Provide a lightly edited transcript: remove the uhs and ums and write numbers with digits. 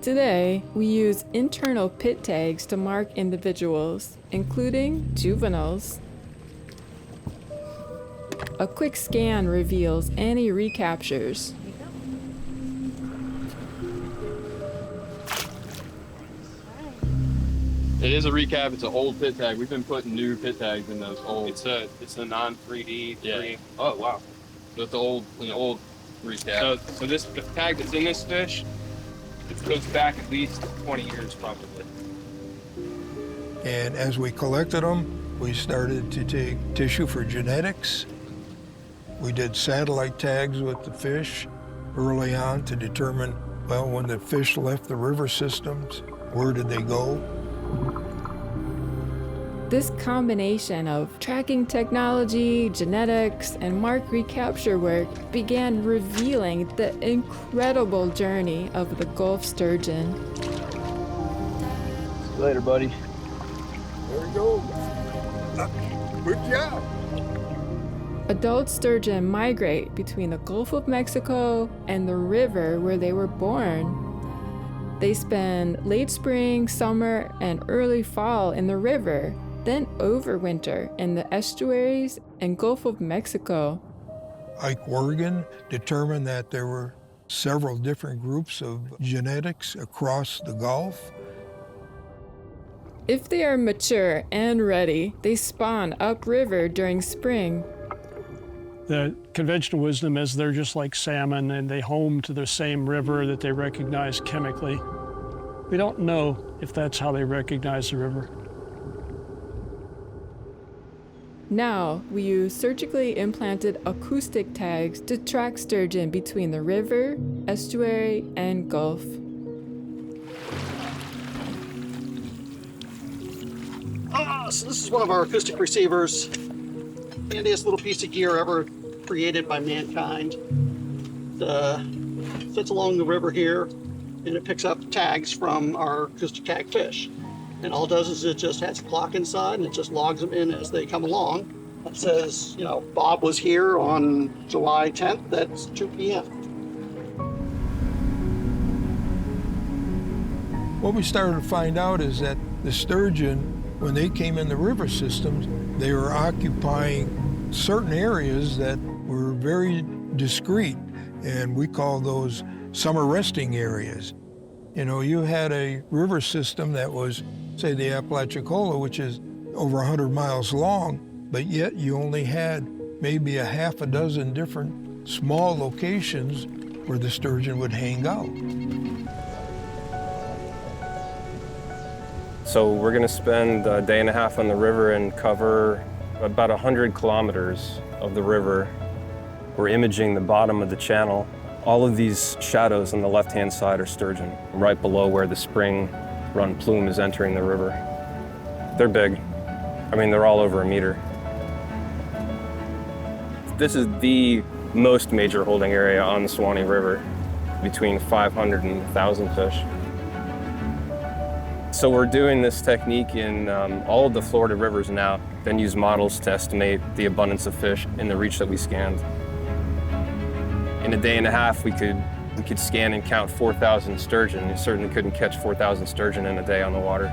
Today, we use internal pit tags to mark individuals, including juveniles. A quick scan reveals any recaptures. It is a recap. It's an old pit tag. We've been putting new pit tags in those old. It's a non-3D. Yeah. Oh wow. So it's an old recap. So this the tag that's in this fish, it goes back at least 20 years probably. And as we collected them, we started to take tissue for genetics. We did satellite tags with the fish early on to determine, well, when the fish left the river systems, where did they go? This combination of tracking technology, genetics, and mark recapture work began revealing the incredible journey of the Gulf sturgeon. Later, buddy. There you go. Good job. Adult sturgeon migrate between the Gulf of Mexico and the river where they were born. They spend late spring, summer, and early fall in the river, then overwinter in the estuaries and Gulf of Mexico. Ike Wergen determined that there were several different groups of genetics across the Gulf. If they are mature and ready, they spawn upriver during spring. The conventional wisdom is they're just like salmon and they home to the same river that they recognize chemically. We don't know if that's how they recognize the river. Now, we use surgically implanted acoustic tags to track sturgeon between the river, estuary, and Gulf. So this is one of our acoustic receivers. Handiest little piece of gear ever created by mankind. It sits along the river here, and it picks up tags from our acoustic tag fish. And all it does is it just has a clock inside, and it just logs them in as they come along. It says, Bob was here on July 10th, that's 2 p.m. What we started to find out is that the sturgeon, when they came in the river systems, they were occupying certain areas that were very discreet, and we call those summer resting areas. You had a river system that was, say, the Apalachicola, which is over 100 miles long, but yet you only had maybe a half a dozen different small locations where the sturgeon would hang out. So we're going to spend a day and a half on the river and cover about 100 kilometers of the river. We're imaging the bottom of the channel. All of these shadows on the left-hand side are sturgeon, right below where the spring run plume is entering the river. They're big. They're all over a meter. This is the most major holding area on the Suwannee River, between 500 and 1,000 fish. So we're doing this technique in all of the Florida rivers now, then use models to estimate the abundance of fish in the reach that we scanned. In a day and a half, we could scan and count 4,000 sturgeon. You certainly couldn't catch 4,000 sturgeon in a day on the water.